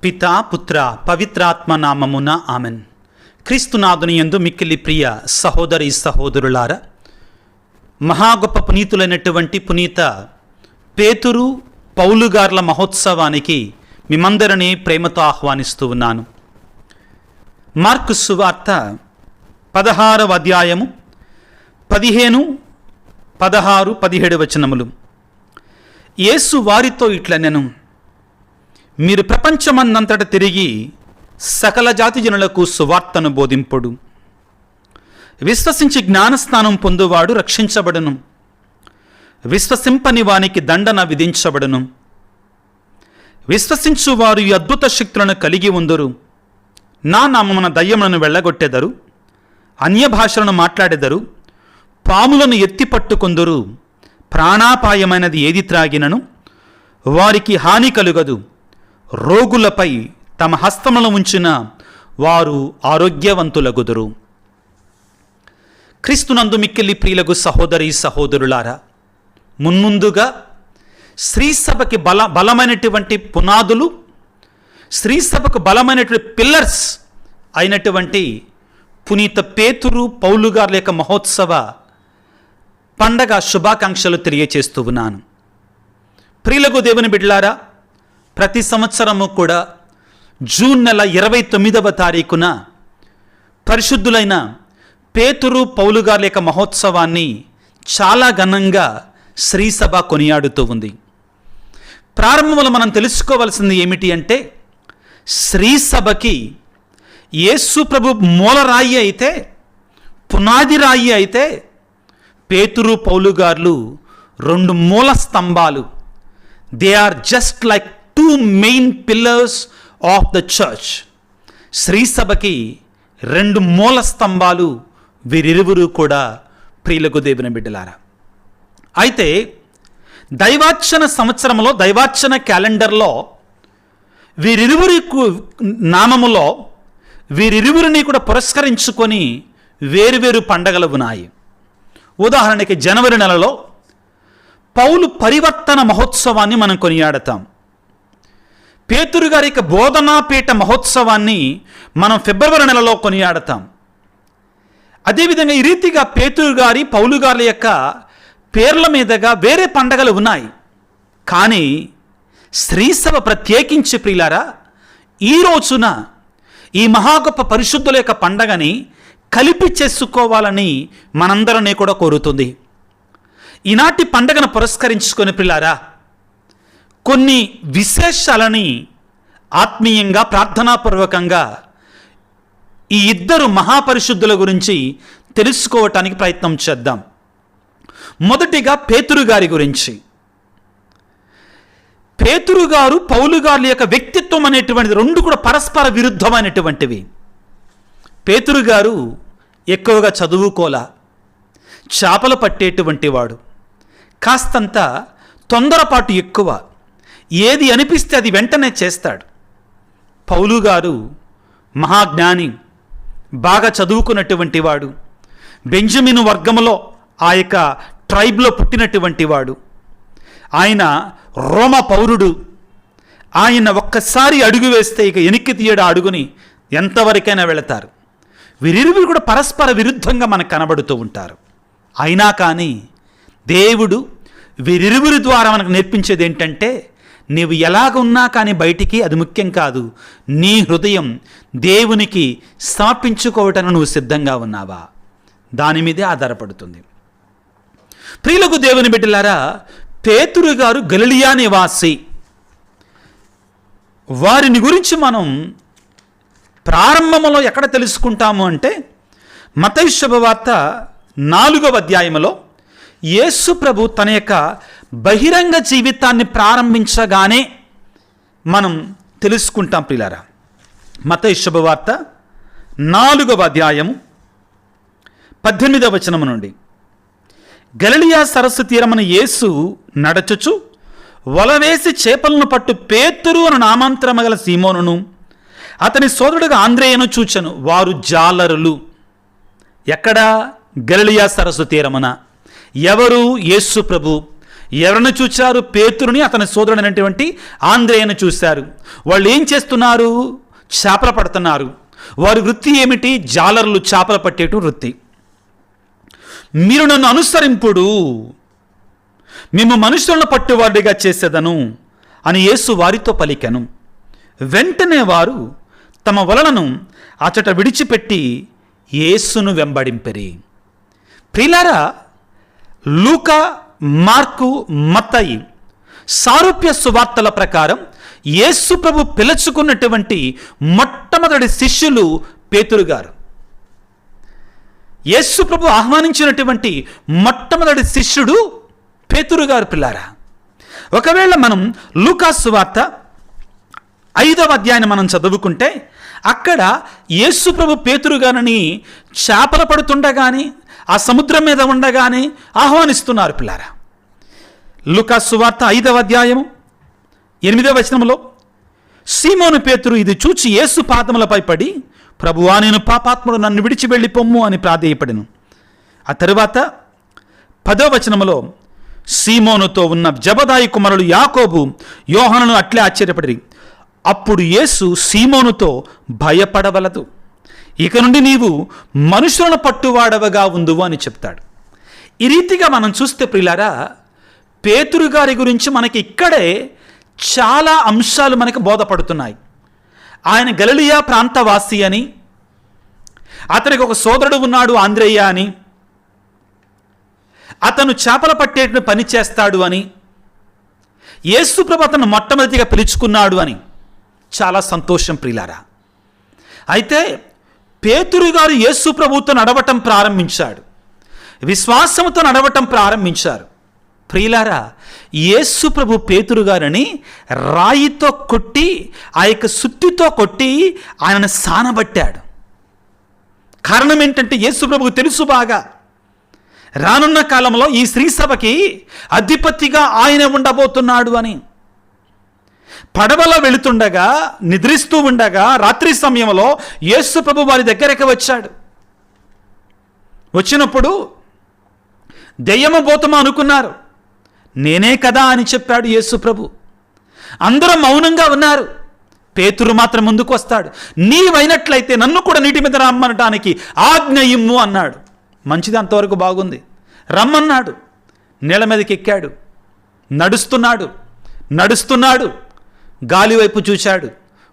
పితా పుత్ర పవిత్రాత్మ నామమున ఆమెన్. క్రీస్తునాథుని యందు మిక్కిలి ప్రియ సహోదరి సహోదరులారా, మహా గొప్ప పునీతులైనటువంటి పునీత పేతురు పౌలు గార్ల మహోత్సవానికి మిమ్మందరినీ ప్రేమతో ఆహ్వానిస్తూ ఉన్నాను. మార్కు సువార్త 16వ అధ్యాయము 15, 16, 17 వచనములు. యేసు వారితో ఇట్లనెను, మీరు ప్రపంచమందంతట తిరిగి సకల జాతి జనులకు సువార్తను బోధింపుడు. విశ్వసించి జ్ఞానస్నానం పొందువాడు రక్షించబడును, విశ్వసింపని వానికి దండన విధించబడును. విశ్వసించువారు ఈ అద్భుత శక్తులను కలిగి ఉందరు. నా నామమున దయ్యములను వెళ్ళగొట్టెదరు, అన్య భాషలను మాట్లాడెదరు, పాములను ఎత్తి పట్టుకొందురు. ప్రాణాపాయమైనది ఏది త్రాగినను వారికి హాని కలుగదు. రోగులపై తమ హస్తములను ఉంచిన వారు ఆరోగ్యవంతులగుదురు. క్రీస్తునందు మిక్కిలి ప్రియులకు సహోదరి సహోదరులారా, మున్ముందుగా స్త్రీ సభకి బలమైనటువంటి పునాదులు, స్త్రీ సభకు బలమైనటువంటి పిల్లర్స్ అయినటువంటి పునీత పేతురు పౌలు గార్ల యొక్క మహోత్సవ పండగ శుభాకాంక్షలు తెలియచేస్తూ ఉన్నాను. ప్రియులకు దేవుని బిడ్డలారా, ప్రతి సంవత్సరము కూడా జూన్ నెల 29వ తారీఖున పరిశుద్ధులైన పేతురు పౌలు గార్ల యొక్క మహోత్సవాన్ని చాలా ఘనంగా శ్రీసభ కొనియాడుతూ ఉంది. ప్రారంభంలో మనం తెలుసుకోవాల్సింది ఏమిటి అంటే, శ్రీసభకి యేసు ప్రభు మూలరాయి అయితే, పునాది రాయి అయితే, పేతురు పౌలు గార్లు 2 మూల స్తంభాలు. They are just like 2 main pillars of the church. శ్రీసభకి 2 మూల స్తంభాలు వీరిరువురు కూడా. ప్రియులకు దేవుని బిడ్డలారా, అయితే దైవార్చన సంవత్సరంలో, దైవార్చన క్యాలెండర్లో వీరిరువురి నామములో వీరిరువురిని కూడా పురస్కరించుకొని వేరువేరు పండగలు ఉన్నాయి. ఉదాహరణకి జనవరి నెలలో పౌలు పరివర్తన మహోత్సవాన్ని మనం కొనియాడతాం. పేతురు గారి యొక్క బోధనాపీఠ మహోత్సవాన్ని మనం ఫిబ్రవరి నెలలో కొనియాడతాం. అదేవిధంగా ఈ రీతిగా పేతురు గారి పౌలు గారి యొక్క పేర్ల మీదుగా వేరే పండగలు ఉన్నాయి. కానీ శ్రీసభ ప్రత్యేకించి ప్రియులారా, ఈ రోజున ఈ మహా గొప్ప పరిశుద్ధుల యొక్క పండగని కలిపి చేసుకోవాలని మనందరినీ కూడా కోరుతుంది. ఈనాటి పండగను పురస్కరించుకొని ప్రియులారా, కొన్ని విశేషాలని ఆత్మీయంగా ప్రార్థనాపూర్వకంగా ఈ ఇద్దరు మహాపరిశుద్ధుల గురించి తెలుసుకోవటానికి ప్రయత్నం చేద్దాం. మొదటిగా పేతురు గారి గురించి. పేతురు గారు పౌలు గారి యొక్క వ్యక్తిత్వం అనేటువంటిది 2 కూడా పరస్పర విరుద్ధమైనటువంటివి. పేతురు గారు ఎక్కువగా చదువుకోలా, చేపలు పట్టేటువంటి వాడు, కాస్తంత తొందరపాటు ఎక్కువ, ఏది అనిపిస్తే అది వెంటనే చేస్తాడు. పౌలు గారు మహాజ్ఞాని, బాగా చదువుకున్నటువంటి వాడు, బెంజమిను వర్గములో ఆ యొక్క ట్రైబ్లో పుట్టినటువంటి వాడు. ఆయన రోమ పౌరుడు. ఆయన ఒక్కసారి అడుగు వేస్తే ఇక వెనక్కి తీయడం అడుగుని ఎంతవరకైనా వెళతారు. వీరిరువురు కూడా పరస్పర విరుద్ధంగా మనకు కనబడుతూ ఉంటారు. అయినా కానీ దేవుడు వీరిరువురి ద్వారా మనకు నేర్పించేది ఏంటంటే, నీవు ఎలాగ ఉన్నా కానీ బయటికి అది ముఖ్యం కాదు. నీ హృదయం దేవునికి సమర్పించుకోవటానికి నువ్వు సిద్ధంగా ఉన్నావా, దాని మీదే ఆధారపడుతుంది. ప్రియులకు దేవుని బిడ్డలారా, పేతురు గారు గలిలయ నివాసి. వారిని గురించి మనం ప్రారంభంలో ఎక్కడ తెలుసుకుంటాము అంటే, మత్తయి శుభవార్త 4వ అధ్యాయంలో యేసు ప్రభు తన యొక్క బహిరంగ జీవితాన్ని ప్రారంభించగానే మనం తెలుసుకుంటాం ప్రియులారా. మత్తయి శుభవార్త 4వ అధ్యాయము 18వ వచనము నుండి, గలిలయ సరస్సు తీరమున యేసు నడచుచు వలవేసి చేపలను పట్టు పేతురు అను నామాంతరము గల సీమోనును అతని సోదరుడుగా ఆంద్రేయను చూచెను. వారు జాలరులు. ఎక్కడ? గలిలయ సరస్సు తీరమున. ఎవరు? యేసు ప్రభు. ఎవరిని చూశారు? పేతురుని, అతని సోదరుడైనటువంటి ఆంద్రేయను చూశారు. వాళ్ళు ఏం చేస్తున్నారు? చేపలు పడుతున్నారు. వారి వృత్తి ఏమిటి? జాలర్లు, చేపలు పట్టేటు వృత్తి. మీరు నన్ను అనుసరింపుడు, మేము మనుషులను పట్టువాడిగా చేసేదను అని యేసు వారితో పలికెను. వెంటనే వారు తమ వలలను అచట విడిచిపెట్టి యేసును వెంబడింపిరి. ప్రియులారా, లూకా, మార్కు, మత్తయి సారూప్య సువార్తల ప్రకారం యేసు ప్రభు పిలుచుకున్నటువంటి మొట్టమొదటి శిష్యులు పేతురు గారు. యేసు ప్రభు ఆహ్వానించినటువంటి మొట్టమొదటి శిష్యుడు పేతురు గారు. పిల్లారా, ఒకవేళ మనం లూకా సువార్త 5వ అధ్యాయాన్ని మనం చదువుకుంటే అక్కడ యేసు ప్రభు పేతురు గారిని చేపలు పడుతుండగానే, ఆ సముద్రం మీద ఉండగానే ఆహ్వానిస్తున్నారు. పిల్లారా, లూకా సువార్త 5వ అధ్యాయము 8వ వచనంలో సీమోను పేతురు ఇది చూచి యేసు పాదములపై పడి, ప్రభువా, నేను పాపాత్ముడు, నన్ను విడిచి వెళ్ళిపోమ్ము అని ప్రాధేయపడెను. ఆ తరువాత 10వ వచనంలో సీమోనుతో ఉన్న జబదాయి కుమారులు యాకోబు, యోహానును అట్లే ఆశ్చర్యపడిరి. అప్పుడు యేసు సీమోనుతో, భయపడవలదు, ఇక నుండి నీవు మనుషులను పట్టువాడవగా ఉందువు అని చెప్తాడు. ఈ రీతిగా మనం చూస్తే ప్రియులారా, పేతురు గారి గురించి మనకి ఇక్కడే చాలా అంశాలు మనకు బోధపడుతున్నాయి. ఆయన గలిలయ ప్రాంతవాసి అని, అతనికి ఒక సోదరుడు ఉన్నాడు ఆంద్రేయ అని, అతను చేపల పట్టేట పని చేస్తాడు అని, యేసు ప్రభు అతను మొట్టమొదటిగా పిలుచుకున్నాడు అని. చాలా సంతోషం ప్రియులారా. అయితే పేతురు గారు యేసు ప్రభుతో నడవటం ప్రారంభించాడు, విశ్వాసంతో నడవటం ప్రారంభించారు. ప్రియులారా, యేసు ప్రభు పేతురు గారిని రాయితో కొట్టి, ఆ యొక్క సుత్తితో కొట్టి ఆయనను సానబట్టాడు. కారణం ఏంటంటే యేసు ప్రభుకు తెలుసు బాగా, రానున్న కాలంలో ఈ స్త్రీ సభకి అధిపతిగా ఆయన ఉండబోతున్నాడు అని. పడవలో వెళుతుండగా, నిద్రిస్తూ ఉండగా రాత్రి సమయంలో యేసు ప్రభు వారి దగ్గరికి వచ్చాడు. వచ్చినప్పుడు దెయ్యము భూతము అనుకున్నారు. నేనే కదా అని చెప్పాడు యేసు ప్రభు. అందరూ మౌనంగా ఉన్నారు. పేతురు మాత్రం ముందుకు వస్తాడు. నీవైనట్లయితే నన్ను కూడా నీటి మీద రమ్మనటానికి ఆజ్ఞ ఇమ్ము అన్నాడు. మంచిది, అంతవరకు బాగుంది. రమ్మన్నాడు. నేల మీదకి ఎక్కాడు. నడుస్తున్నాడు. గాలి వైపు చూశాడు.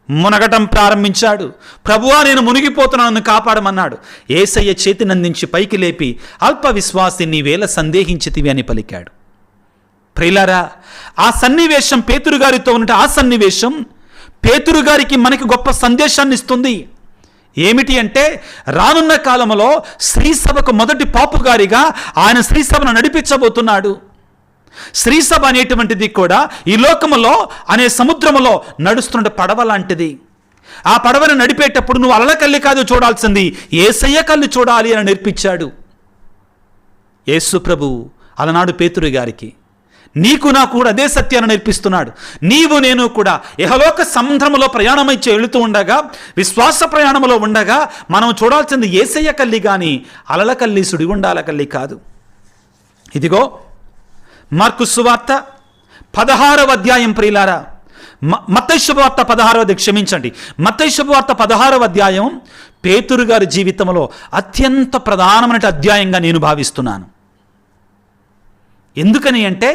మునగటం ప్రారంభించాడు. ప్రభువా, నేను మునిగిపోతున్నాను, నన్ను కాపాడమన్నాడు. యేసయ్య చేతినందించి పైకి లేపి, అల్ప విశ్వాసి, నీవేళ సందేహించితివి అని పలికాడు. ప్రియులారా, ఆ సన్నివేశం పేతురు గారితో ఉన్న ఆ సన్నివేశం పేతురు గారికి మనకి గొప్ప సందేశాన్ని ఇస్తుంది. ఏమిటి అంటే, రానున్న కాలంలో శ్రీసభకు మొదటి పాపుగారిగా ఆయన శ్రీసభను నడిపించబోతున్నాడు. శ్రీసభ అనేటువంటిది కూడా ఈ లోకములో అనే సముద్రములో నడుస్తున్న పడవ లాంటిది. ఆ పడవను నడిపేటప్పుడు నువ్వు అలల కళ్ళు కాదు చూడాల్సింది, యేసయ్య కళ్ళు చూడాలి అని నేర్పించాడు యేసు ప్రభు. అలనాడు పేతురు గారికి, నీకు నాకు కూడా అదే సత్యాన్ని నేర్పిస్తున్నాడు. నీవు నేను కూడా ఇహలోక సముద్రములో ప్రయాణమై వెళుతూ ఉండగా, విశ్వాస ప్రయాణంలో ఉండగా మనం చూడాల్సింది యేసయ్య కల్లి కానీ అలల కల్లి, సుడిగుండాల కల్లి కాదు. ఇదిగో మార్కు సువార్త 16వ అధ్యాయం. ప్రియులారా, మత్తయి శుభవార్త 16వ అధ్యాయం, క్షమించండి, మత్తయి శుభవార్త 16వ అధ్యాయం పేతురు గారి జీవితంలో అత్యంత ప్రధానమైన అధ్యాయంగా నేను భావిస్తున్నాను. ఎందుకని అంటే,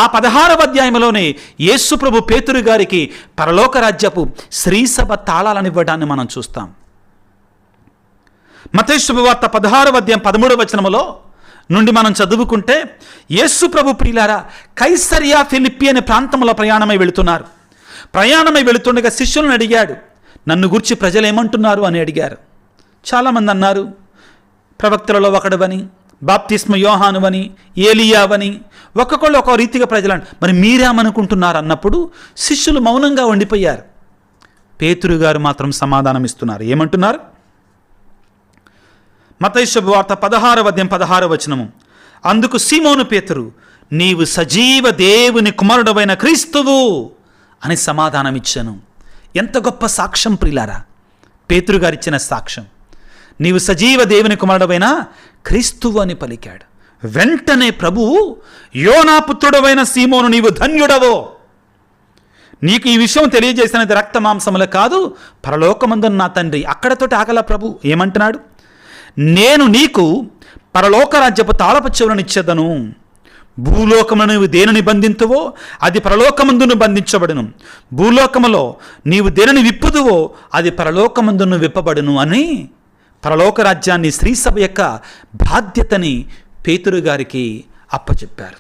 ఆ 16వ అధ్యాయంలోనే యేసు ప్రభు పేతురు గారికి పరలోక రాజ్యపు శ్రీసభ తాళాలను ఇవ్వడాన్ని మనం చూస్తాం. మత్తయి శుభవార్త 16వ అధ్యాయం 13వ వచనములో నుండి మనం చదువుకుంటే, యేసు ప్రభు ప్రియులారా కైసరియా ఫిలిప్పి అనే ప్రాంతంలో ప్రయాణమై వెళుతుండగా శిష్యులను అడిగాడు, నన్ను గురించి ప్రజలు ఏమంటున్నారు అని అడిగారు. చాలామంది అన్నారు, ప్రవక్తలలో ఒకడవని, బాప్తిస్మ యోహానువని, ఏలియావని, ఒక్కొక్కళ్ళు ఒక రీతిగా ప్రజలు. మరి మీరేమనుకుంటున్నారు అన్నప్పుడు శిష్యులు మౌనంగా ఉండిపోయారు. పేతురు గారు మాత్రం సమాధానం ఇస్తున్నారు. ఏమంటున్నారు? మత్తయి శుభవార్త 16వ అధ్యాయం 16వ వచనము. అందుకు సీమోను పేతురు, నీవు సజీవ దేవుని కుమారుడవైన క్రీస్తువు అని సమాధానం ఇచ్చాను. ఎంత గొప్ప సాక్ష్యం ప్రియులారా, పేతురు గారు ఇచ్చిన సాక్ష్యం. నీవు సజీవ దేవుని కుమారుడవైన క్రీస్తువు అని పలికాడు. వెంటనే ప్రభువు, యోనా పుత్రుడవైన సీమోను, నీవు ధన్యుడవో, నీకు ఈ విషయం తెలియజేసినది రక్త మాంసములు కాదు, పరలోకమందున్న నా తండ్రి. అక్కడతోటి ఆగల ప్రభు ఏమంటున్నాడు? నేను నీకు పరలోక రాజ్యపు తాళపు చెవులనిచ్చేదను. భూలోకమును నీవు దేనిని బంధింతువో అది పరలోకమందును బంధించబడును, భూలోకములో నీవు దేనిని విప్పుదువో అది పరలోకమందును విప్పబడును అని పరలోక రాజ్యాన్ని, స్త్రీ సభ యొక్క బాధ్యతని పేతురు గారికి అప్పచెప్పారు.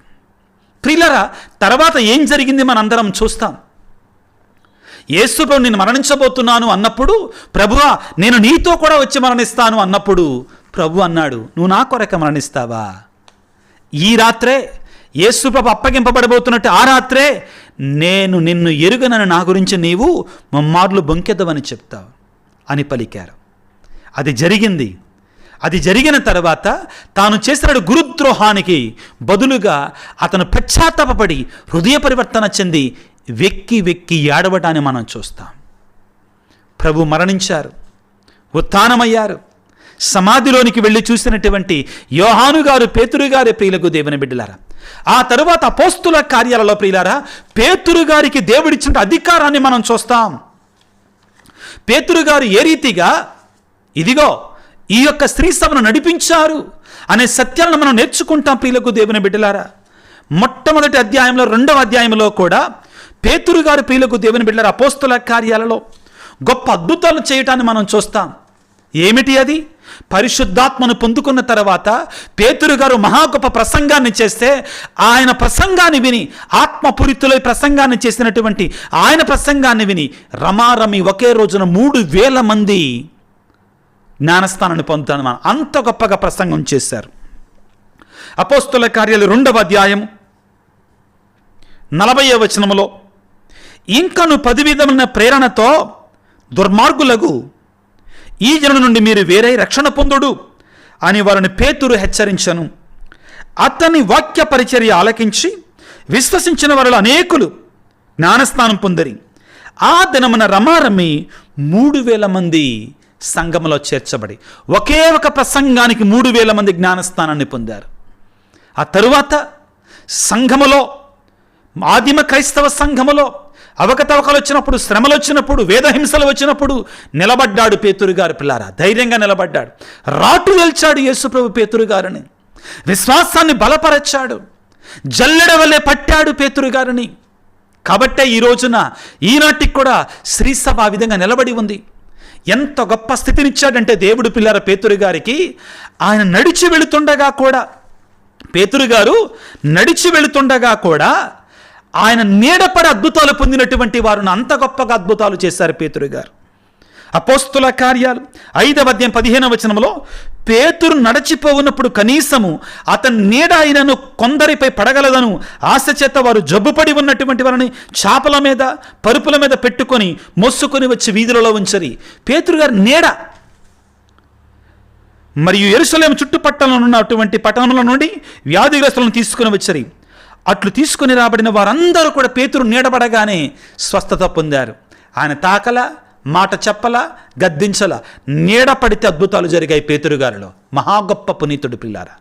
ప్రియులారా, తర్వాత ఏం జరిగింది మనందరం చూస్తాం. యేసు ప్రభు, నేను మరణించబోతున్నాను అన్నప్పుడు, ప్రభువా నేను నీతో కూడా వచ్చి మరణిస్తాను అన్నప్పుడు ప్రభు అన్నాడు, నువ్వు నా కొరకు మరణిస్తావా? ఈ రాత్రే యేసు ప్రభు అప్పగింపబడబోతున్నట్టు ఆ రాత్రే నేను నిన్ను ఎరుగనని నా గురించి నీవు ముమ్మార్లు బొంకెదవని చెప్తావు అని పలికారు. అది జరిగింది. అది జరిగిన తర్వాత తాను చేసిన గురుద్రోహానికి బదులుగా అతను పశ్చాత్తాపపడి హృదయ పరివర్తన చెంది వెక్కి వెక్కి ఏడవటాన్ని మనం చూస్తాం. ప్రభు మరణించారు, ఉత్థానమయ్యారు. సమాధిలోనికి వెళ్ళి చూసినటువంటి యోహాను గారు, పేతురు గారి ప్రియులకు దేవుని బిడ్డలారా, ఆ తరువాత అపోస్తుల కార్యాలలో ప్రియులారా, పేతురు గారికి దేవుడిచ్చిన అధికారాన్ని మనం చూస్తాం. పేతురు గారు ఏ రీతిగా ఇదిగో ఈ యొక్క స్త్రీ సభను నడిపించారు అనే సత్యాలను మనం నేర్చుకుంటాం ప్రియులకు దేవుని బిడ్డలారా. మొట్టమొదటి అధ్యాయంలో, 2వ అధ్యాయంలో కూడా పేతురు గారు ప్రియులకు దేవుని బిడ్డలారా అపోస్తుల కార్యాలలో గొప్ప అద్భుతాలు చేయటాన్ని మనం చూస్తాం. ఏమిటి అది? పరిశుద్ధాత్మను పొందుకున్న తర్వాత పేతురు గారు మహా గొప్ప ప్రసంగాన్ని చేస్తే, ఆయన ప్రసంగాన్ని విని, ఆత్మపూరితులై ప్రసంగాన్ని చేసినటువంటి ఆయన ప్రసంగాన్ని విని రమారమి ఒకే రోజున 3000 మంది జ్ఞానస్థానాన్ని పొందుతాను. మనం అంత గొప్పగా ప్రసంగం చేశారు. అపోస్తుల కార్యాలు 2వ అధ్యాయం 40వ వచనములో, ఇంకను 10 విధమైన ప్రేరణతో దుర్మార్గులకు ఈ జనుల నుండి మీరు వేరే రక్షణ పొందుడు అని వారిని పేతురు హెచ్చరించను. అతని వాక్య పరిచర్య ఆలకించి విశ్వసించిన వారిలో అనేకులు జ్ఞానస్నానం పొందిరి. ఆ దినమున రమారమి 3000 మంది సంఘములో చేర్చబడి ఒకే ఒక ప్రసంగానికి 3000 మంది జ్ఞానస్నానాన్ని పొందారు. ఆ తరువాత సంఘములో, ఆదిమ క్రైస్తవ సంఘములో అవకతవకలు వచ్చినప్పుడు, శ్రమలు వచ్చినప్పుడు, వేదహింసలు వచ్చినప్పుడు నిలబడ్డాడు పేతురు గారు. పిల్లారా, ధైర్యంగా నిలబడ్డాడు. రాటు నిల్చాడు యేసుప్రభు పేతురు గారిని. విశ్వాసాన్ని బలపరచాడు. జల్లెడ వల్లే పట్టాడు పేతురు గారిని. కాబట్టే ఈ రోజున, ఈనాటికి కూడా శ్రీసభ ఆ విధంగా నిలబడి ఉంది. ఎంత గొప్ప స్థితినిచ్చాడంటే దేవుడు పిల్లార పేతురు గారికి. ఆయన నడిచి వెళుతుండగా కూడా, పేతురు గారు నడిచి వెళుతుండగా కూడా ఆయన నీడపడి అద్భుతాలు పొందినటువంటి వారిని అంత గొప్పగా అద్భుతాలు చేశారు పేతురు గారు. అపోస్తుల కార్యాలు 5వ అధ్యాయం 15వ వచనంలో, పేతురు నడిచిపోవున్నప్పుడు కనీసము అతని నీడ ఆయనను కొందరిపై పడగలదను ఆశ చేత వారు జబ్బుపడి ఉన్నటువంటి వారిని చాపల మీద, పరుపుల మీద పెట్టుకొని మోసుకొని వచ్చి వీధులలో ఉంచరి. పేతురు గారు నీడ. మరియు యెరూషలేము చుట్టుపక్కల ఉన్నటువంటి పట్టణముల నుండి వ్యాధిగ్రస్తులను తీసుకుని వచ్చరి. అట్లు తీసుకుని రాబడిన వారందరూ కూడా పేతురు నీడబడగానే స్వస్థత పొందారు. ఆయన తాకల, మాట చెప్పల, గద్దించల, నీడపడితే అద్భుతాలు జరిగాయి పేతురు గారిలో. మహా గొప్ప పునీతుడు పిల్లారా,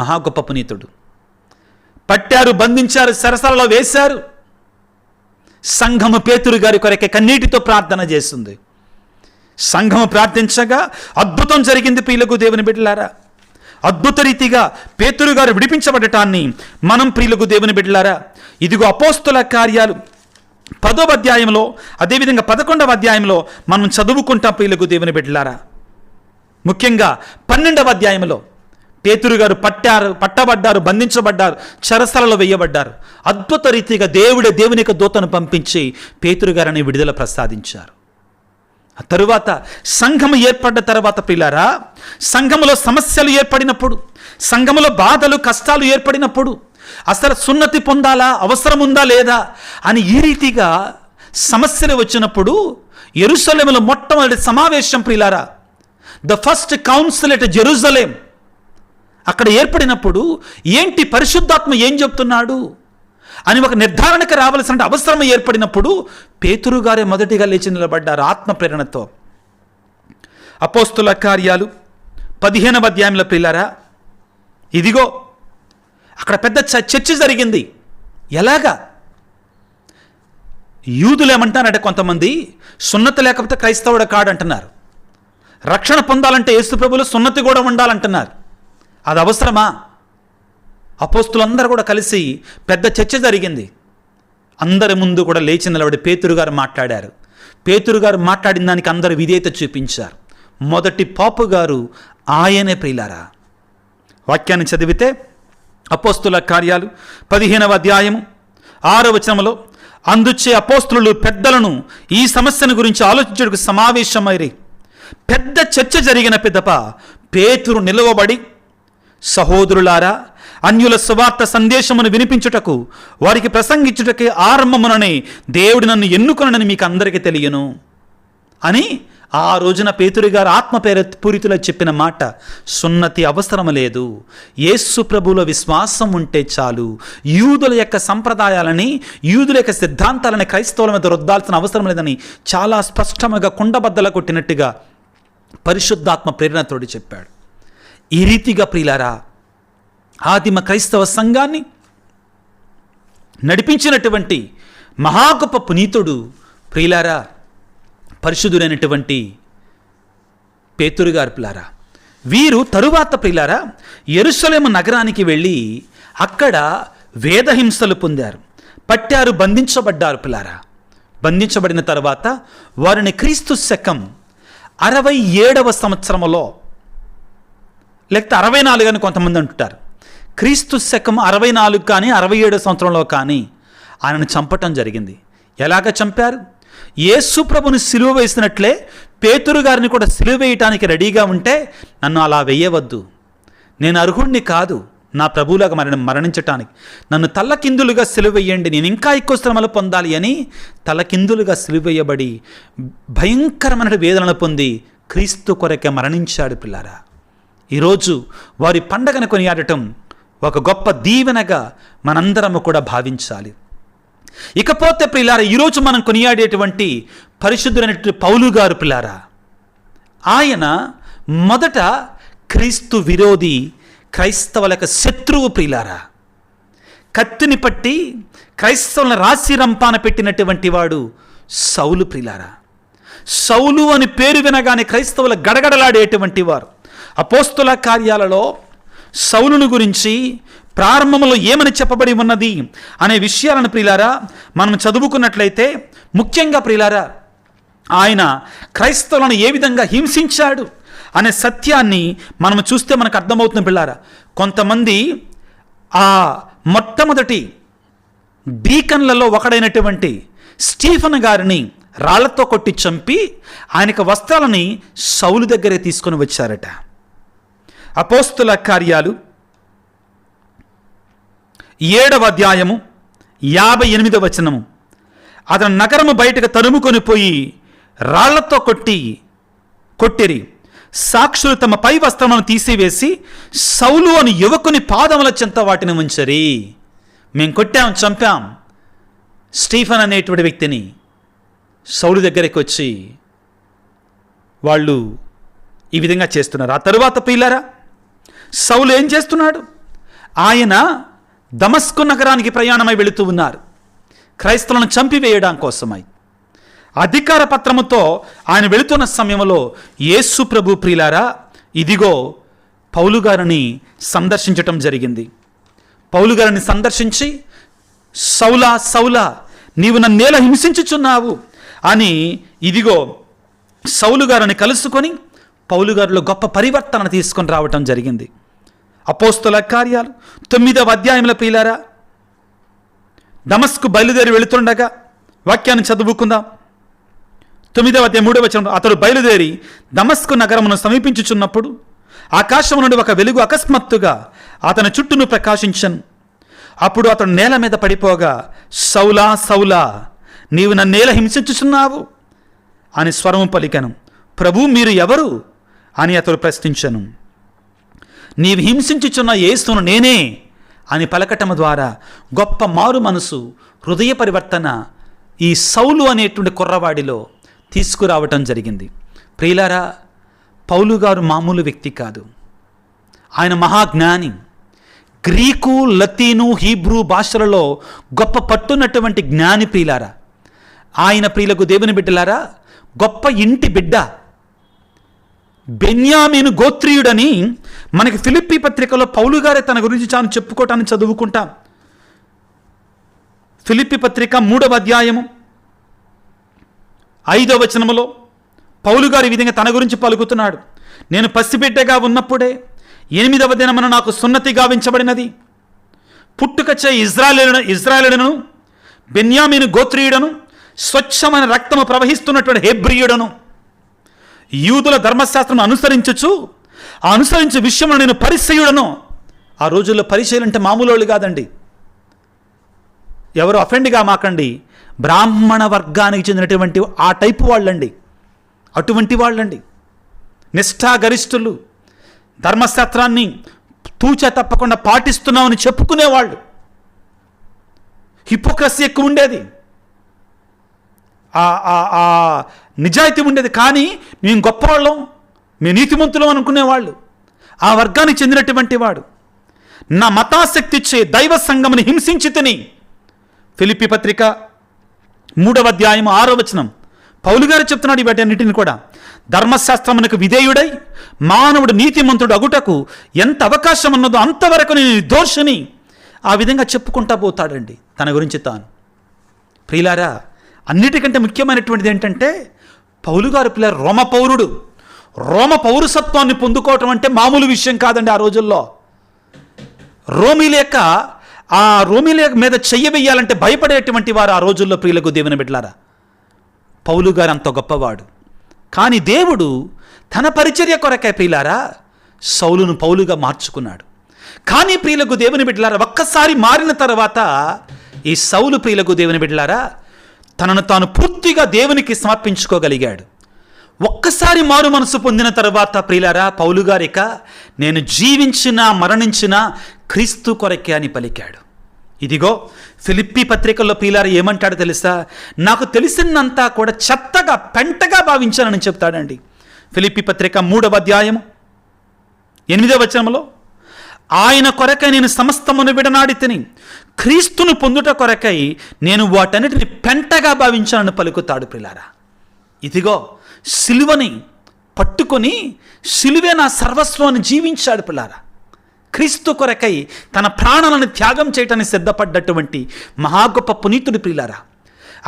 మహా గొప్ప పునీతుడు. పట్టారు, బంధించారు, సరసలలో వేశారు. సంఘము పేతురు గారి కొరకే కన్నీటితో ప్రార్థన చేస్తుంది. సంఘము ప్రార్థించగా అద్భుతం జరిగింది ప్రియులకు దేవుని బిడ్డలారా. అద్భుత రీతిగా పేతురు గారు విడిపించబడటాన్ని మనం ప్రియులకు దేవుని బిడ్డలారా ఇదిగో అపోస్తుల కార్యాలు 10వ అధ్యాయంలో, అదేవిధంగా 11వ అధ్యాయంలో మనం చదువుకుంటాం ప్రియులకు దేవుని బిడ్డలారా. ముఖ్యంగా 12వ అధ్యాయంలో పేతురు గారు పట్టబడ్డారు, బంధించబడ్డారు, చెరసాలలో వేయబడ్డారు. అద్భుత రీతిగా దేవుని యొక్క దూతను పంపించి పేతురు గారిని విడుదల ప్రసాదించారు. ఆ తరువాత సంఘము ఏర్పడ్డ తర్వాత ప్రియులారా, సంఘములో సమస్యలు ఏర్పడినప్పుడు, సంఘములో బాధలు, కష్టాలు ఏర్పడినప్పుడు అసలు సున్నతి పొందాలా, అవసరం ఉందా లేదా అని ఈ రీతిగా సమస్యలు వచ్చినప్పుడు యెరూషలేములో మొట్టమొదటి సమావేశం ప్రియులారా, the first council at Jerusalem అక్కడ ఏర్పడినప్పుడు ఏంటి పరిశుద్ధాత్మ ఏం చెప్తున్నాడు అని ఒక నిర్ధారణకు రావాల్సిన అవసరం ఏర్పడినప్పుడు పేతురు గారే మొదటిగా లేచి నిలబడ్డారు ఆత్మ ప్రేరణతో. అపోస్తుల కార్యాలు 15వ అధ్యాయంలో ప్రియులారా ఇదిగో అక్కడ పెద్ద చర్చ జరిగింది. ఎలాగా? యూదులు ఏమంటారంటే కొంతమంది సున్నతి లేకపోతే క్రైస్తవుడు కాడంటున్నారు. రక్షణ పొందాలంటే యేసు ప్రభువులు సున్నతి కూడా ఉండాలంటున్నారు. అది అవసరమా? అపోస్తులందరూ కూడా కలిసి పెద్ద చర్చ జరిగింది. అందరి ముందు కూడా లేచి నిలబడి పేతురు గారు మాట్లాడారు. పేతురు గారు మాట్లాడిన దానికి అందరూ విధేయత చూపించారు. మొదటి పాపు గారు ఆయనే. ప్రియులారా, వాక్యాన్ని చదివితే అపోస్తుల కార్యాలు 15వ అధ్యాయము 6వ వచనంలో, అందుచే అపోస్తులు పెద్దలను ఈ సమస్యను గురించి ఆలోచించుటకు సమావేశమైరి. పెద్ద చర్చ జరిగిన పిదప పేతురు నిలవబడి, సహోదరులారా, అన్యుల సువార్త సందేశమును వినిపించుటకు వారికి ప్రసంగించుటకే ఆరంభముననే దేవుడు నన్ను ఎన్నుకొనని మీకు అందరికీ తెలియను అని ఆ రోజున పేతురు గారు ఆత్మపూరితులో చెప్పిన మాట, సున్నతి అవసరం లేదు, యేసు ప్రభువులో విశ్వాసం ఉంటే చాలు, యూదుల యొక్క సంప్రదాయాలని, యూదుల యొక్క సిద్ధాంతాలని క్రైస్తవుల మీద రుద్దాల్సిన అవసరం లేదని చాలా స్పష్టంగా కుండబద్దల కొట్టినట్టుగా పరిశుద్ధాత్మ ప్రేరణతోడి చెప్పాడు. ఈ రీతిగా ప్రియులారా, ఆదిమ క్రైస్తవ సంఘాన్ని నడిపించినటువంటి మహా గొప్ప పునీతుడు ప్రియులారా, పరిశుద్ధుడైనటువంటి పేతురు గారు. ప్రియులారా, వీరు తరువాత ప్రియులారా యెరూషలేము నగరానికి వెళ్ళి అక్కడ వేదహింసలు పొందారు, పట్టారు, బంధించబడ్డారు. ప్రియులారా, బంధించబడిన తర్వాత వారిని క్రీస్తు శకం 67వ సంవత్సరంలో, లేకపోతే 64 అని కొంతమంది అంటుంటారు, క్రీస్తు శకం 64 కానీ 67 సంవత్సరంలో కానీ ఆయనను చంపటం జరిగింది. ఎలాగ చంపారు? యేసు ప్రభుని సిలువ వేసినట్లే పేతురు గారిని కూడా సిలువ వేయటానికి రెడీగా ఉంటే, నన్ను అలా వేయవద్దు, నేను అర్హుణ్ణి కాదు నా ప్రభువులాగా మరణించటానికి, నన్ను తల్లకిందులుగా సిలువ వేయండి, నేను ఇంకా ఎక్కువ శ్రమలు పొందాలి అని తలకిందులుగా సిలువ వేయబడి భయంకరమైన వేదనలు పొంది క్రీస్తు కొరకే మరణించాడు. పిల్లారా, ఈరోజు వారి పండగను కొనియాడటం ఒక గొప్ప దీవెనగా మనందరము కూడా భావించాలి. ఇకపోతే ప్రియులారా, ఈరోజు మనం కొనియాడేటువంటి పరిశుద్ధులైనటువంటి పౌలు గారు ప్రియులారా, ఆయన మొదట క్రీస్తు విరోధి, క్రైస్తవులకు శత్రువు. ప్రియులారా, కత్తిని పట్టి క్రైస్తవులను రాశి రంపాన పెట్టినటువంటి వాడు సౌలు. ప్రియులారా, సౌలు అని పేరు వినగానే క్రైస్తవులు గడగడలాడేటువంటి వారు. అపోస్తుల కార్యాలలో సౌలును గురించి ప్రారంభంలో ఏమని చెప్పబడి ఉన్నది అనే విషయాలను ప్రియులారా మనం చదువుకున్నట్లయితే, ముఖ్యంగా ప్రియులారా ఆయన క్రైస్తవులను ఏ విధంగా హింసించాడు అనే సత్యాన్ని మనం చూస్తే మనకు అర్థమవుతుంది. పిల్లారా, కొంతమంది ఆ మొట్టమొదటి డీకన్లలో ఒకడైనటువంటి స్టీఫెన్ గారిని రాళ్లతో కొట్టి చంపి ఆయనకు వస్త్రాలని సౌలు దగ్గరే తీసుకొని వచ్చారట. అపోస్తుల కార్యాలు 7వ అధ్యాయము 58వ వచనము, అతను నగరము బయటకు తరుముకొని పోయి రాళ్లతో కొట్టిరి, సాక్షులు తమ పై వస్త్రములను తీసివేసి సౌలు అని యువకుని పాదముల చెంత వాటిని ఉంచరి. మేము కొట్టాం, చంపాం స్టీఫెన్ అనేటువంటి వ్యక్తిని. సౌలు దగ్గరికి వచ్చి వాళ్ళు ఈ విధంగా చేస్తున్నారు. ఆ తరువాత ప్రియులారా, సౌలు ఏం చేస్తున్నాడు? ఆయన దమస్కు నగరానికి ప్రయాణమై వెళుతూ ఉన్నారు, క్రైస్తవులను చంపివేయడం కోసమై. అధికార పత్రముతో ఆయన వెళుతున్న సమయంలో యేసు ప్రభు ప్రియులారా ఇదిగో పౌలు గారిని సందర్శించటం జరిగింది. పౌలు గారిని సందర్శించి, సౌలా సౌలా, నీవు నన్నేలా హింసించుచున్నావు అని ఇదిగో సౌలు గారిని కలుసుకొని పౌలు గారిలో గొప్ప పరివర్తన తీసుకొని రావటం జరిగింది. అపోస్తుల కార్యాలు 9వ అధ్యాయంలో ప్రియులారా, దమస్కు బయలుదేరి వెళుతుండగా, వాక్యాన్ని చదువుకుందాం. 9వ అధ్యాయం 3వ వచనం, అతడు బయలుదేరి దమస్కు నగరమును సమీపించుచున్నప్పుడు ఆకాశము నుండి ఒక వెలుగు అకస్మాత్తుగా అతని చుట్టూను ప్రకాశించను. అప్పుడు అతడు నేల మీద పడిపోగా, సౌలా సౌలా, నీవు నన్నేలా హింసించుచున్నావు అని స్వరము పలికెను. ప్రభు, మీరు ఎవరు అని అతడు ప్రశ్నించను. నీవు హింసించుచున్న యేసును నేనే అని పలకటం ద్వారా గొప్ప మారు మనసు, హృదయ పరివర్తన ఈ సౌలు అనేటువంటి కుర్రవాడిలో తీసుకురావటం జరిగింది. ప్రియులారా, పౌలు గారు మామూలు వ్యక్తి కాదు, ఆయన మహాజ్ఞాని, గ్రీకు, లతీను, హీబ్రూ భాషలలో గొప్ప పట్టున్నటువంటి జ్ఞాని ప్రియులారా, ఆయన ప్రియులకు దేవుని బిడ్డలారా గొప్ప ఇంటి బిడ్డ, బెన్యామీను గోత్రీయుడని మనకి ఫిలిప్పీ పత్రికలో పౌలు గారే తన గురించి చాలా చెప్పుకోవటాన్ని చదువుకుంటాం. ఫిలిప్పీ పత్రిక 3వ అధ్యాయము 5వ వచనములో పౌలు గారు ఈ విధంగా తన గురించి పలుకుతున్నాడు. నేను పసిబిడ్డగా ఉన్నప్పుడే 8వ దినమున నాకు సున్నతి గావించబడినది. పుట్టుకచే ఇజ్రాయేలును, బెన్యామీను గోత్రీయుడను, స్వచ్ఛమైన రక్తము ప్రవహిస్తున్నటువంటి హెబ్రీయుడను, యూదుల ధర్మశాస్త్రం అనుసరించే విషయంలో నేను పరిసయ్యుడను. ఆ రోజుల్లో పరిచయులు అంటే మామూలు వాళ్ళు కాదండి. ఎవరు అఫెండ్గా మాకండి, బ్రాహ్మణ వర్గానికి చెందినటువంటి ఆ టైపు వాళ్ళండి, అటువంటి వాళ్ళండి, నిష్ఠాగరిష్ఠులు, ధర్మశాస్త్రాన్ని తూచా తప్పకుండా పాటిస్తున్నామని చెప్పుకునేవాళ్ళు. హిపోక్రసీ ఎక్కువ ఉండేది, నిజాయితీ ఉండేది. కానీ మేము గొప్పవాళ్ళం, మేము నీతిమంతులం అనుకునేవాళ్ళు. ఆ వర్గానికి చెందినటువంటి వాడు. నా మతాశక్తి ఇచ్చే దైవ సంఘముని హింసించి తిని, ఫిలిప్పీ పత్రిక 3వ అధ్యాయం 6వ వచనం పౌలు గారు చెప్తున్నాడు. వీటన్నిటిని కూడా ధర్మశాస్త్రమునకు విధేయుడై మానవుడు నీతిమంతుడు అగుటకు ఎంత అవకాశం ఉన్నదో అంతవరకు నేను నిర్దోషిని, ఆ విధంగా చెప్పుకుంటా పోతాడండి తన గురించి తాను. ప్రియులారా, అన్నిటికంటే ముఖ్యమైనటువంటిది ఏంటంటే పౌలు గారు పిల్లలు రోమ పౌరసత్వాన్ని పొందుకోవటం అంటే మామూలు విషయం కాదండి. ఆ రోజుల్లో రోమీల మీద చెయ్య వెయ్యాలంటే భయపడేటువంటి వారు ఆ రోజుల్లో. ప్రియులకు దేవుని బిడ్డలారా, పౌలు గారు అంత గొప్పవాడు. కానీ దేవుడు తన పరిచర్య కొరకే ప్రియులారా సౌలును పౌలుగా మార్చుకున్నాడు. కానీ ప్రియులకు దేవుని బిడ్డలారా, ఒక్కసారి మారిన తర్వాత ఈ సౌలు ప్రియులకు దేవుని బిడ్డలారా తనను తాను పూర్తిగా దేవునికి సమర్పించుకోగలిగాడు. ఒక్కసారి మారు మనసు పొందిన తర్వాత ప్రియులారా పౌలు గారిక నేను జీవించినా మరణించినా క్రీస్తు కొరకే అని పలికాడు. ఇదిగో ఫిలిప్పీ పత్రికల్లో ప్రియులారా ఏమంటాడో తెలుసా? నాకు తెలిసినంతా కూడా చెత్తగా పెంటగా భావించానని చెప్తాడండి. ఫిలిప్పీ పత్రిక 3వ అధ్యాయం 8వ వచనంలో ఆయన కొరకై నేను సమస్తమును విడనాడి తిని క్రీస్తును పొందుట కొరకై నేను వాటన్నిటిని పెంటగా భావించానని పలుకుతాడు. ప్రియులారా, ఇదిగో సిలువని పట్టుకొని సిలువే నా సర్వస్వాన్ని జీవించాడు. పిల్లారా, క్రీస్తు కొరకై తన ప్రాణాలను త్యాగం చేయటానికి సిద్ధపడ్డటువంటి మహా గొప్ప పునీతుడు. ప్రియులారా,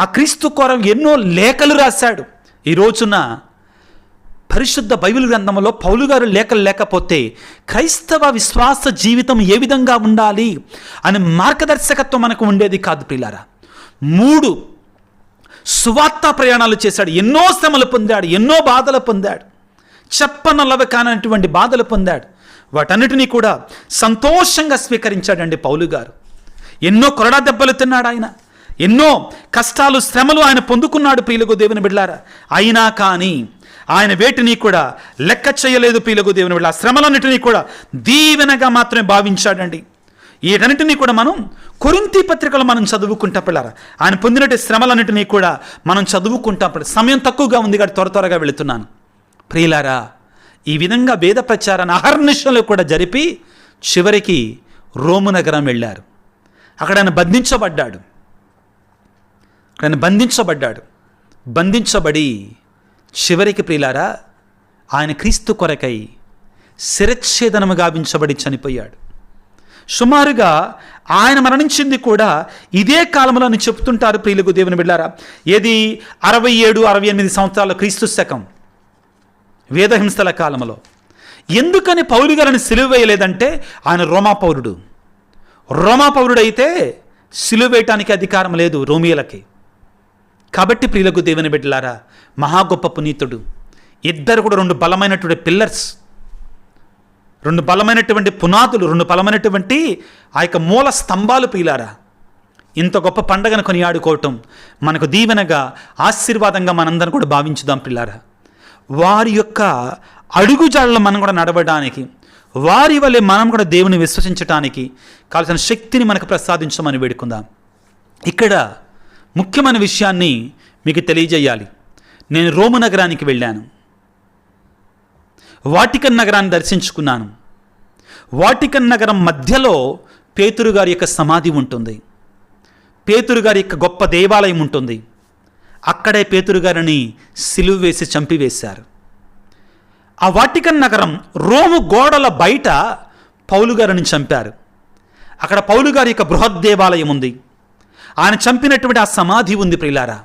ఆ క్రీస్తు కొరకు ఎన్నో లేఖలు రాశాడు. ఈ రోజున పరిశుద్ధ బైబిల్ గ్రంథంలో పౌలు గారు లేఖలు లేకపోతే క్రైస్తవ విశ్వాస జీవితం ఏ విధంగా ఉండాలి అనే మార్గదర్శకత్వం మనకు ఉండేది కాదు. ప్రియులారా, 3 సువార్త ప్రయాణాలు చేశాడు, ఎన్నో శ్రమలు పొందాడు, ఎన్నో బాధలు పొందాడు, చెప్పనల్లవి కానటువంటి బాధలు పొందాడు. వాటన్నిటినీ కూడా సంతోషంగా స్వీకరించాడండి పౌలు గారు. ఎన్నో కొరడా దెబ్బలు తిన్నాడు ఆయన, ఎన్నో కష్టాలు శ్రమలు ఆయన పొందుకున్నాడు. ప్రియులకు దేవుని బిడ్డలారా, అయినా కానీ ఆయన వేటిని కూడా లెక్క చేయలేదు. ప్రియులకు దేవుని బిడ్డలారా, శ్రమలన్నిటినీ కూడా దీవెనగా మాత్రమే భావించాడండి. వీటన్నిటినీ కూడా మనం కొరింథీ పత్రికలో మనం చదువుకుంటాం. పిల్లారా, ఆయన పొందినట్టు శ్రమలన్నిటినీ కూడా మనం చదువుకుంటాం. సమయం తక్కువగా ఉంది కాబట్టి త్వరగా వెళుతున్నాను. ప్రియులారా, ఈ విధంగా వేద ప్రచారాన్ని అహర్నిశలు కూడా జరిపి చివరికి రోము నగరం వెళ్ళారు. అక్కడ ఆయన బంధించబడి చివరికి ప్రియులారా ఆయన క్రీస్తు కొరకై శిరచ్ఛేదనము గావించబడి చనిపోయాడు. సుమారుగా ఆయన మరణించింది కూడా ఇదే కాలంలో అని చెప్తుంటారు. ప్రియులకు దేవుని బిడ్డలారా, ఏది 67-68 సంవత్సరాల క్రీస్తు శకం వేదహింసల కాలంలో. ఎందుకని పౌలు గారిని సిలువ వేయలేదంటే ఆయన రోమా పౌరుడైతే సిలువ వేయటానికి అధికారం లేదు రోమియోలకి. కాబట్టి ప్రియులకు దేవుని బిడ్డలారా, మహా గొప్ప పునీతుడు. ఇద్దరు కూడా 2 బలమైనటువంటి పిల్లర్స్, 2 బలమైనటువంటి పునాదులు, 2 బలమైనటువంటి ఆ యొక్క మూల స్తంభాలు. ప్రియులారా, ఇంత గొప్ప పండగను కొనియాడుకోవటం మనకు దీవెనగా ఆశీర్వాదంగా మనందరం కూడా భావించుదాం. ప్రియులారా, వారి యొక్క అడుగుజాడల్లో మనం కూడా నడవడానికి, వారి వల్లే మనం కూడా దేవుని విశ్వసించడానికి కావాల్సిన శక్తిని మనకు ప్రసాదించమని వేడుకుందాం. ఇక్కడ ముఖ్యమైన విషయాన్ని మీకు తెలియజేయాలి. నేను రోము నగరానికి వెళ్ళాను, వాటికన్ నగరాన్ని దర్శించుకున్నాను. వాటికన్ నగరం మధ్యలో పేతురు గారి యొక్క సమాధి ఉంటుంది. పేతురు గారి యొక్క గొప్ప దేవాలయం ఉంటుంది. అక్కడే పేతురు గారిని సిలువ వేసి చంపివేశారు. ఆ వాటికన్ నగరం రోము గోడల బయట పౌలు గారిని చంపారు. అక్కడ పౌలు గారి యొక్క బృహత్ దేవాలయం ఉంది. ఆయన చంపినటువంటి ఆ సమాధి ఉంది ప్రియులారా.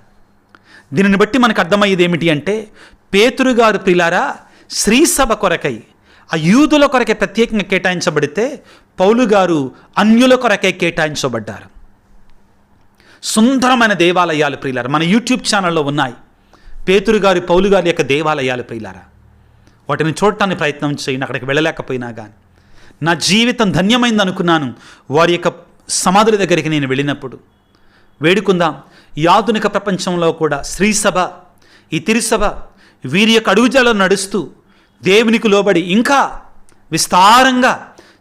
దీనిని బట్టి మనకు అర్థమయ్యేది ఏమిటి అంటే, పేతురు గారు ప్రియులారా శ్రీసభ కొరకై, ఆ యూదుల కొరకే ప్రత్యేకంగా కేటాయించబడితే, పౌలు గారు అన్యుల కొరకే కేటాయించబడ్డారు. సుందరమైన దేవాలయాలు ప్రియులారా మన యూట్యూబ్ ఛానల్లో ఉన్నాయి. పేతురు గారి పౌలు గారి యొక్క దేవాలయాలు ప్రియులారా, వాటిని చూడటానికి ప్రయత్నం చేయండి. అక్కడికి వెళ్ళలేకపోయినా కానీ నా జీవితం ధన్యమైంది అనుకున్నాను వారి యొక్క సమాధుల దగ్గరికి నేను వెళ్ళినప్పుడు. వేడుకుందాం, ఈ ఆధునిక ప్రపంచంలో కూడా శ్రీసభ, ఈ తిరుసభ వీరి యొక్క అడుగుజాలలో నడుస్తూ దేవునికి లోబడి ఇంకా విస్తారంగా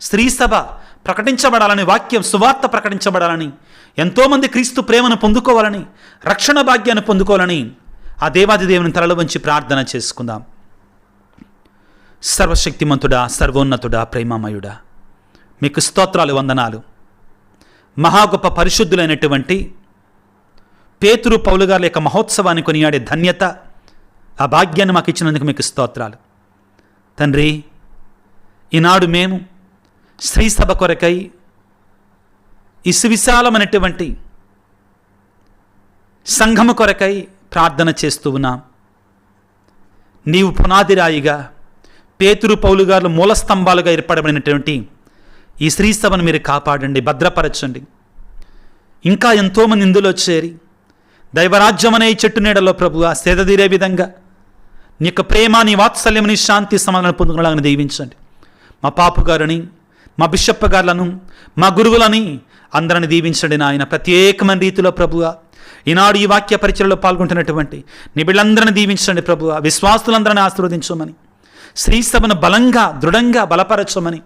శ్రీసభ ప్రకటించబడాలని, వాక్యం సువార్త ప్రకటించబడాలని, ఎంతోమంది క్రీస్తు ప్రేమను పొందుకోవాలని, రక్షణ భాగ్యాన్ని పొందుకోవాలని ఆ దేవాది దేవుని తలలో వంచి ప్రార్థన చేసుకుందాం. సర్వశక్తిమంతుడా, సర్వోన్నతుడా, ప్రేమమయుడా, మీకు స్తోత్రాలు, వందనాలు. మహా గొప్ప పరిశుద్ధులైనటువంటి పేతురు పౌలు గారి యొక్క మహోత్సవాన్ని కొనియాడే ధన్యత, ఆ భాగ్యాన్ని మాకు ఇచ్చినందుకు మీకు స్తోత్రాలు తండ్రి. ఈనాడు మేము శ్రీసభ కొరకై ఈ సువిశాలమైనటువంటి సంఘము కొరకై ప్రార్థన చేస్తూ ఉన్నాం. నీవు పునాదిరాయిగా, పేతురు పౌలు గారు మూల స్తంభాలుగా ఏర్పడబడినటువంటి ఈ శ్రీసభను మీరు కాపాడండి, భద్రపరచండి. ఇంకా ఎంతోమంది ఇందులో చేరి దైవరాజ్యం అనే చెట్టు నీడలో ప్రభువా సేదతీరే విధంగా నీ యొక్క ప్రేమ, నీ వాత్సల్యం, నీ శాంతి సమాధానం పొందుకునేలాగా దీవించండి. మా పాపు గారిని, మా బిషప్ గారులను, మా గురువులని అందరిని దీవించండి నాయన. ప్రత్యేకమైన రీతిలో ప్రభువా ఈనాడు ఈ వాక్య పరిచయలో పాల్గొంటున్నటువంటి నీ బిడ్డలందరినీ దీవించండి ప్రభువా. విశ్వాసులందరినీ ఆశీర్వదించమని, శ్రీసభను బలంగా దృఢంగా బలపరచమని,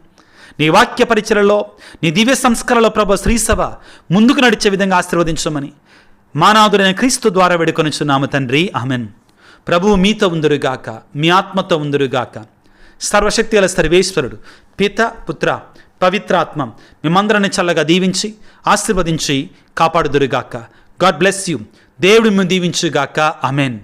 నీ వాక్య పరిచయలో, నీ దివ్య సంస్కరణలో ప్రభు శ్రీసభ ముందుకు నడిచే విధంగా ఆశీర్వదించమని మానాదుడైన క్రీస్తు ద్వారా వేడుకొనుచున్నాము తండ్రి, ఆమెన్. ప్రభువు మీతో ఉందురుగాక, మీ ఆత్మతో ఉందురుగాక. సర్వశక్తి గల సర్వేశ్వరుడు పిత, పుత్ర, పవిత్రాత్మ మిమ్మందరిని చల్లగా దీవించి ఆశీర్వదించి కాపాడుదురుగాక. God bless you. దేవుడు మిమ్మల్ని దీవించుగాక. ఆమెన్.